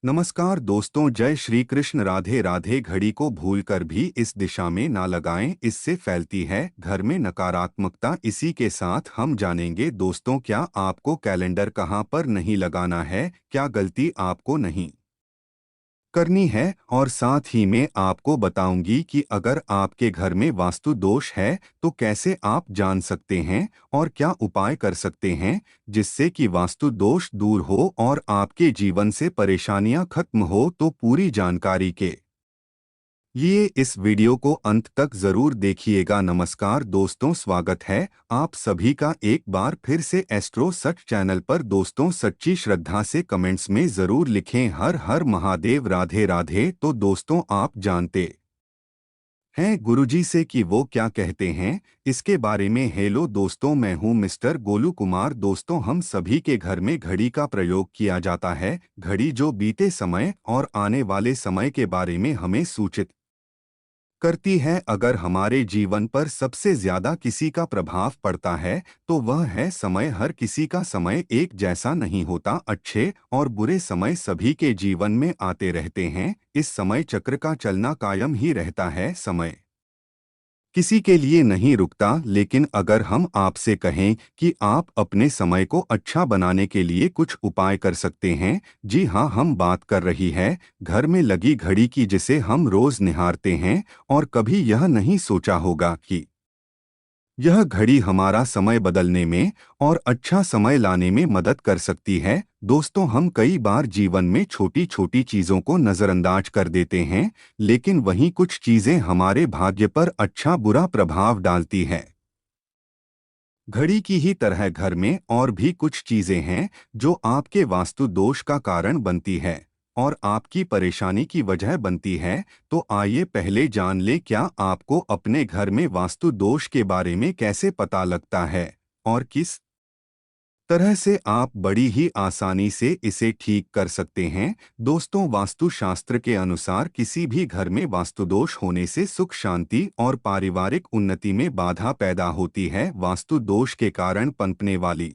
नमस्कार दोस्तों, जय श्री कृष्ण। राधे राधे। घड़ी को भूलकर भी इस दिशा में ना लगाएं, इससे फैलती है घर में नकारात्मकता। इसी के साथ हम जानेंगे दोस्तों, क्या आपको कैलेंडर कहाँ पर नहीं लगाना है, क्या गलती आपको नहीं करनी है, और साथ ही में आपको बताऊंगी कि अगर आपके घर में वास्तु दोष है तो कैसे आप जान सकते हैं और क्या उपाय कर सकते हैं जिससे कि वास्तु दोष दूर हो और आपके जीवन से परेशानियां खत्म हो। तो पूरी जानकारी के लिए इस वीडियो को अंत तक जरूर देखिएगा। नमस्कार दोस्तों, स्वागत है आप सभी का एक बार फिर से एस्ट्रो सच चैनल पर। दोस्तों, सच्ची श्रद्धा से कमेंट्स में जरूर लिखें हर हर महादेव, राधे राधे। तो दोस्तों, आप जानते हैं गुरुजी से कि वो क्या कहते हैं इसके बारे में। हेलो दोस्तों, मैं हूं मिस्टर गोलू कुमार। दोस्तों, हम सभी के घर में घड़ी का प्रयोग किया जाता है। घड़ी जो बीते समय और आने वाले समय के बारे में हमें सूचित करती है। अगर हमारे जीवन पर सबसे ज्यादा किसी का प्रभाव पड़ता है तो वह है समय। हर किसी का समय एक जैसा नहीं होता। अच्छे और बुरे समय सभी के जीवन में आते रहते हैं। इस समय चक्र का चलना कायम ही रहता है। समय किसी के लिए नहीं रुकता। लेकिन अगर हम आपसे कहें कि आप अपने समय को अच्छा बनाने के लिए कुछ उपाय कर सकते हैं, जी हाँ, हम बात कर रही है घर में लगी घड़ी की, जिसे हम रोज निहारते हैं और कभी यह नहीं सोचा होगा कि यह घड़ी हमारा समय बदलने में और अच्छा समय लाने में मदद कर सकती है। दोस्तों, हम कई बार जीवन में छोटी छोटी चीजों को नजरअंदाज कर देते हैं, लेकिन वहीं कुछ चीजें हमारे भाग्य पर अच्छा बुरा प्रभाव डालती है। घड़ी की ही तरह घर में और भी कुछ चीजें हैं जो आपके वास्तु दोष का कारण बनती है और आपकी परेशानी की वजह बनती है। तो आइए पहले जान ले, क्या आपको अपने घर में वास्तु दोष के बारे में कैसे पता लगता है और किस तरह से आप बड़ी ही आसानी से इसे ठीक कर सकते हैं। दोस्तों, वास्तुशास्त्र के अनुसार किसी भी घर में वास्तुदोष होने से सुख शांति और पारिवारिक उन्नति में बाधा पैदा होती है। वास्तु दोष के कारण पनपने वाली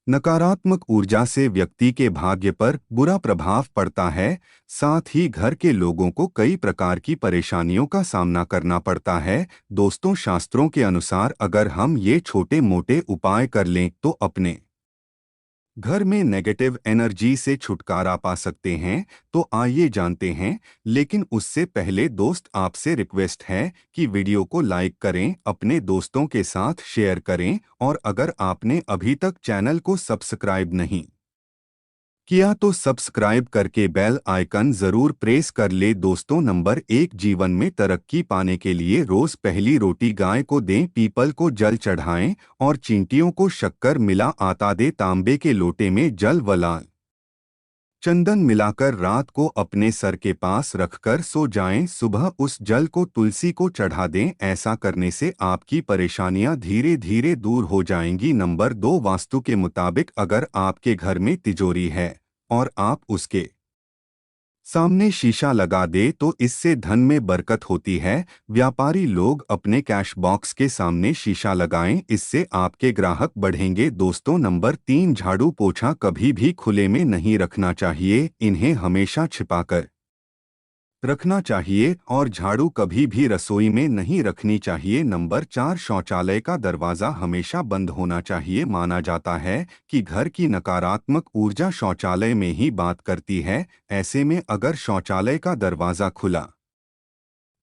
नकारात्मक ऊर्जा से व्यक्ति के भाग्य पर बुरा प्रभाव पड़ता है। साथ ही घर के लोगों को कई प्रकार की परेशानियों का सामना करना पड़ता है। दोस्तों, शास्त्रों के अनुसार अगर हम ये छोटे मोटे उपाय कर लें तो अपने घर में नेगेटिव एनर्जी से छुटकारा पा सकते हैं। तो आइए जानते हैं, लेकिन उससे पहले दोस्त, आपसे रिक्वेस्ट है कि वीडियो को लाइक करें, अपने दोस्तों के साथ शेयर करें और अगर आपने अभी तक चैनल को सब्सक्राइब नहीं किया तो सब्सक्राइब करके बेल आइकन जरूर प्रेस कर ले। दोस्तों, नंबर 1, जीवन में तरक्की पाने के लिए रोज पहली रोटी गाय को दें, पीपल को जल चढ़ाएं और चींटियों को शक्कर मिला आटा दे। तांबे के लोटे में जल व लाल चंदन मिलाकर रात को अपने सर के पास रखकर सो जाएं। सुबह उस जल को तुलसी को चढ़ा दें। ऐसा करने से आपकी परेशानियां धीरे धीरे दूर हो जाएंगी। नंबर 2, वास्तु के मुताबिक अगर आपके घर में तिजोरी है और आप उसके सामने शीशा लगा दे तो इससे धन में बरकत होती है। व्यापारी लोग अपने कैश बॉक्स के सामने शीशा लगाएं, इससे आपके ग्राहक बढ़ेंगे। दोस्तों, नंबर 3, झाड़ू पोछा कभी भी खुले में नहीं रखना चाहिए, इन्हें हमेशा छिपाकर रखना चाहिए और झाड़ू कभी भी रसोई में नहीं रखनी चाहिए। नंबर 4, शौचालय का दरवाज़ा हमेशा बंद होना चाहिए। माना जाता है कि घर की नकारात्मक ऊर्जा शौचालय में ही बात करती है। ऐसे में अगर शौचालय का दरवाज़ा खुला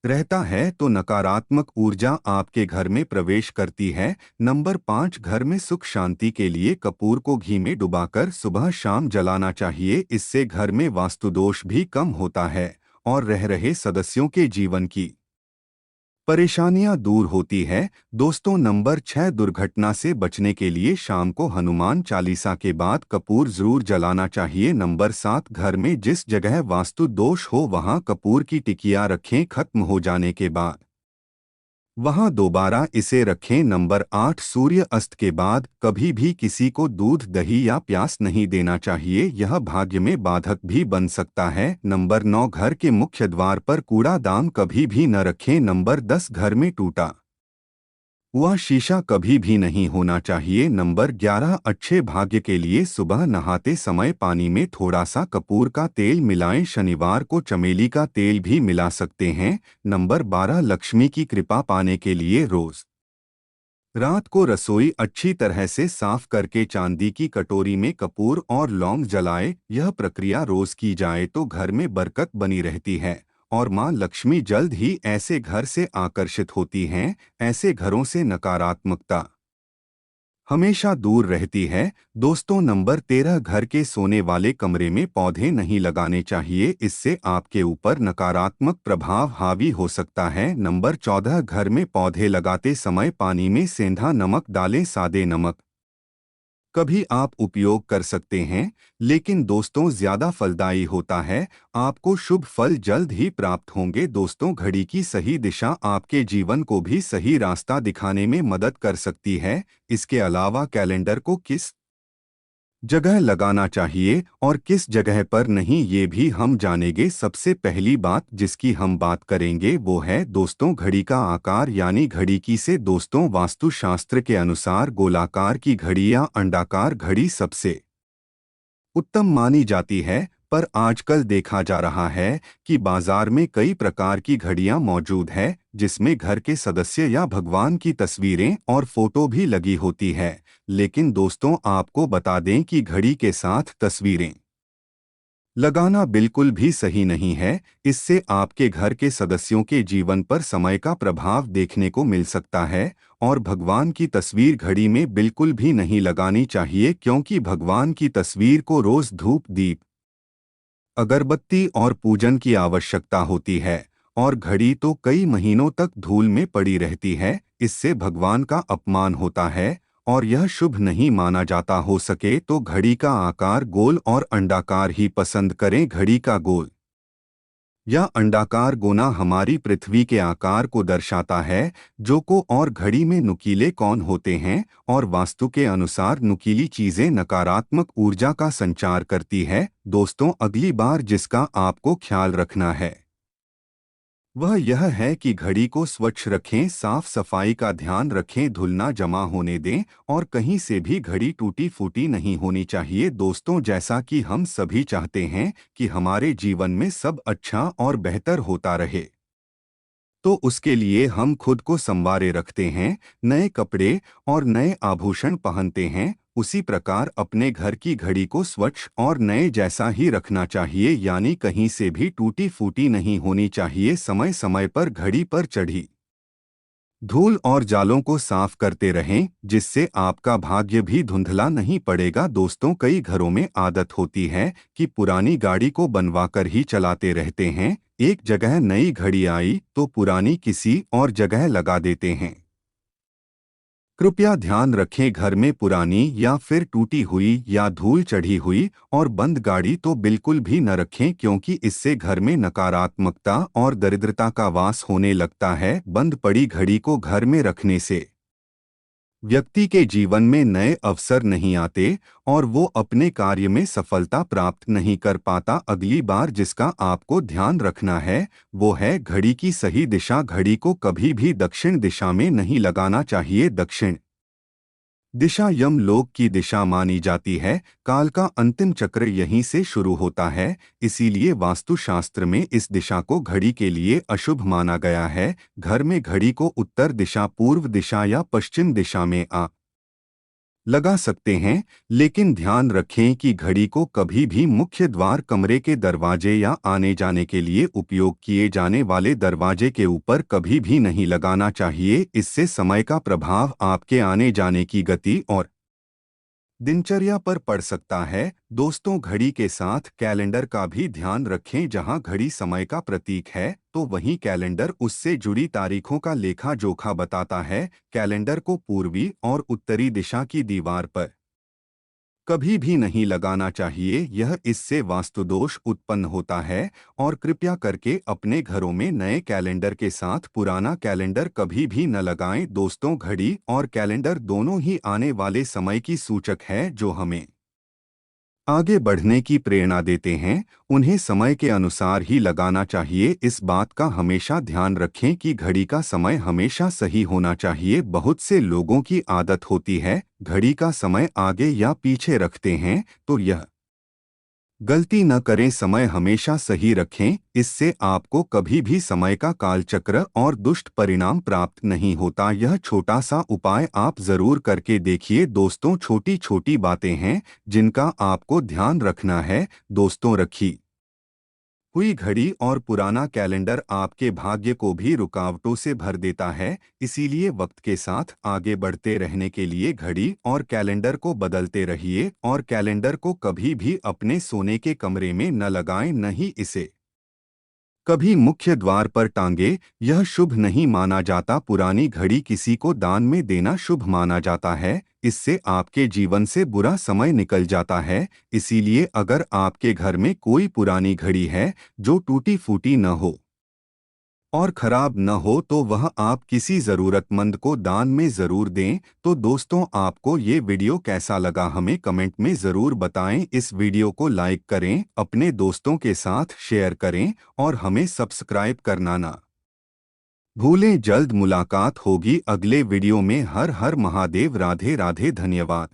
रहता है तो नकारात्मक ऊर्जा आपके घर में प्रवेश करती है। नंबर 5, घर में सुख शांति के लिए कपूर को घी में डुबाकर सुबह शाम जलाना चाहिए। इससे घर में वास्तुदोष भी कम होता है और रह रहे सदस्यों के जीवन की परेशानियां दूर होती है। दोस्तों, नंबर 6, दुर्घटना से बचने के लिए शाम को हनुमान चालीसा के बाद कपूर जरूर जलाना चाहिए। नंबर 7, घर में जिस जगह वास्तु दोष हो वहां कपूर की टिकिया रखें। खत्म हो जाने के बाद वहां दोबारा इसे रखें। नंबर 8, सूर्य अस्त के बाद कभी भी किसी को दूध दही या प्यास नहीं देना चाहिए, यह भाग्य में बाधक भी बन सकता है। नंबर 9, घर के मुख्य द्वार पर कूड़ादान कभी भी न रखें। नंबर 10, घर में टूटा वह शीशा कभी भी नहीं होना चाहिए। नंबर 11, अच्छे भाग्य के लिए सुबह नहाते समय पानी में थोड़ा सा कपूर का तेल मिलाएं। शनिवार को चमेली का तेल भी मिला सकते हैं। नंबर 12, लक्ष्मी की कृपा पाने के लिए रोज रात को रसोई अच्छी तरह से साफ करके चांदी की कटोरी में कपूर और लौंग जलाए। यह प्रक्रिया रोज की जाए तो घर में बरकत बनी रहती है और मां लक्ष्मी जल्द ही ऐसे घर से आकर्षित होती हैं। ऐसे घरों से नकारात्मकता हमेशा दूर रहती है। दोस्तों, नंबर 13, घर के सोने वाले कमरे में पौधे नहीं लगाने चाहिए। इससे आपके ऊपर नकारात्मक प्रभाव हावी हो सकता है। नंबर 14, घर में पौधे लगाते समय पानी में सेंधा नमक डालें। सादे नमक कभी आप उपयोग कर सकते हैं, लेकिन दोस्तों ज्यादा फलदायी होता है। आपको शुभ फल जल्द ही प्राप्त होंगे। दोस्तों, घड़ी की सही दिशा आपके जीवन को भी सही रास्ता दिखाने में मदद कर सकती है। इसके अलावा कैलेंडर को किस जगह लगाना चाहिए और किस जगह पर नहीं, ये भी हम जानेंगे। सबसे पहली बात जिसकी हम बात करेंगे वो है दोस्तों घड़ी का आकार यानी घड़ी की से। दोस्तों, वास्तुशास्त्र के अनुसार गोलाकार की घड़ी या अंडाकार घड़ी सबसे उत्तम मानी जाती है। पर आजकल देखा जा रहा है कि बाजार में कई प्रकार की घड़ियां मौजूद है जिसमें घर के सदस्य या भगवान की तस्वीरें और फोटो भी लगी होती है। लेकिन दोस्तों, आपको बता दें कि घड़ी के साथ तस्वीरें लगाना बिल्कुल भी सही नहीं है। इससे आपके घर के सदस्यों के जीवन पर समय का प्रभाव देखने को मिल सकता है। और भगवान की तस्वीर घड़ी में बिल्कुल भी नहीं लगानी चाहिए, क्योंकि भगवान की तस्वीर को रोज धूप दीप अगरबत्ती और पूजन की आवश्यकता होती है और घड़ी तो कई महीनों तक धूल में पड़ी रहती है। इससे भगवान का अपमान होता है और यह शुभ नहीं माना जाता। हो सके तो घड़ी का आकार गोल और अंडाकार ही पसंद करें। घड़ी का गोल या अंडाकार गोना हमारी पृथ्वी के आकार को दर्शाता है। जो को और घड़ी में नुकीले कौन होते हैं और वास्तु के अनुसार नुकीली चीजें नकारात्मक ऊर्जा का संचार करती है। दोस्तों, अगली बार जिसका आपको ख्याल रखना है वह यह है कि घड़ी को स्वच्छ रखें, साफ सफाई का ध्यान रखें, धूल ना जमा होने दें और कहीं से भी घड़ी टूटी फूटी नहीं होनी चाहिए। दोस्तों, जैसा कि हम सभी चाहते हैं कि हमारे जीवन में सब अच्छा और बेहतर होता रहे, तो उसके लिए हम खुद को संवारे रखते हैं, नए कपड़े और नए आभूषण पहनते हैं। उसी प्रकार अपने घर की घड़ी को स्वच्छ और नए जैसा ही रखना चाहिए, यानी कहीं से भी टूटी फूटी नहीं होनी चाहिए। समय समय पर घड़ी पर चढ़ी धूल और जालों को साफ करते रहें, जिससे आपका भाग्य भी धुंधला नहीं पड़ेगा। दोस्तों, कई घरों में आदत होती है कि पुरानी गाड़ी को बनवाकर ही चलाते रहते हैं। एक जगह नई घड़ी आई तो पुरानी किसी और जगह लगा देते हैं। कृपया ध्यान रखें, घर में पुरानी या फिर टूटी हुई या धूल चढ़ी हुई और बंद गाड़ी तो बिल्कुल भी न रखें, क्योंकि इससे घर में नकारात्मकता और दरिद्रता का वास होने लगता है। बंद पड़ी घड़ी को घर में रखने से व्यक्ति के जीवन में नए अवसर नहीं आते और वो अपने कार्य में सफलता प्राप्त नहीं कर पाता। अगली बार जिसका आपको ध्यान रखना है वो है घड़ी की सही दिशा। घड़ी को कभी भी दक्षिण दिशा में नहीं लगाना चाहिए। दक्षिण दिशा यमलोक की दिशा मानी जाती है। काल का अंतिम चक्र यहीं से शुरू होता है। इसीलिए वास्तुशास्त्र में इस दिशा को घड़ी के लिए अशुभ माना गया है। घर में घड़ी को उत्तर दिशा, पूर्व दिशा या पश्चिम दिशा में लगा सकते हैं, लेकिन ध्यान रखें कि घड़ी को कभी भी मुख्य द्वार, कमरे के दरवाजे या आने जाने के लिए उपयोग किए जाने वाले दरवाजे के ऊपर कभी भी नहीं लगाना चाहिए। इससे समय का प्रभाव आपके आने जाने की गति और दिनचर्या पर पड़ सकता है। दोस्तों, घड़ी के साथ कैलेंडर का भी ध्यान रखें। जहां घड़ी समय का प्रतीक है तो वहीं कैलेंडर उससे जुड़ी तारीखों का लेखा जोखा बताता है। कैलेंडर को पूर्वी और उत्तरी दिशा की दीवार पर कभी भी नहीं लगाना चाहिए, यह इससे वास्तुदोष उत्पन्न होता है। और कृपया करके अपने घरों में नए कैलेंडर के साथ पुराना कैलेंडर कभी भी न लगाएं। दोस्तों, घड़ी और कैलेंडर दोनों ही आने वाले समय की सूचक है जो हमें आगे बढ़ने की प्रेरणा देते हैं। उन्हें समय के अनुसार ही लगाना चाहिए। इस बात का हमेशा ध्यान रखें कि घड़ी का समय हमेशा सही होना चाहिए। बहुत से लोगों की आदत होती है घड़ी का समय आगे या पीछे रखते हैं, तो यह गलती न करें। समय हमेशा सही रखें, इससे आपको कभी भी समय का कालचक्र और दुष्ट परिणाम प्राप्त नहीं होता। यह छोटा सा उपाय आप जरूर करके देखिए दोस्तों। छोटी छोटी बातें हैं जिनका आपको ध्यान रखना है। दोस्तों, रखी हुई घड़ी और पुराना कैलेंडर आपके भाग्य को भी रुकावटों से भर देता है। इसीलिए वक्त के साथ आगे बढ़ते रहने के लिए घड़ी और कैलेंडर को बदलते रहिए। और कैलेंडर को कभी भी अपने सोने के कमरे में न लगाएं, न ही इसे कभी मुख्य द्वार पर टांगे। यह शुभ नहीं माना जाता। पुरानी घड़ी किसी को दान में देना शुभ माना जाता है। इससे आपके जीवन से बुरा समय निकल जाता है। इसीलिए अगर आपके घर में कोई पुरानी घड़ी है जो टूटी फूटी न हो और खराब न हो, तो वह आप किसी ज़रूरतमंद को दान में ज़रूर दें। तो दोस्तों, आपको ये वीडियो कैसा लगा हमें कमेंट में ज़रूर बताएं। इस वीडियो को लाइक करें, अपने दोस्तों के साथ शेयर करें और हमें सब्सक्राइब करना ना भूलें। जल्द मुलाकात होगी अगले वीडियो में। हर हर महादेव। राधे राधे। धन्यवाद।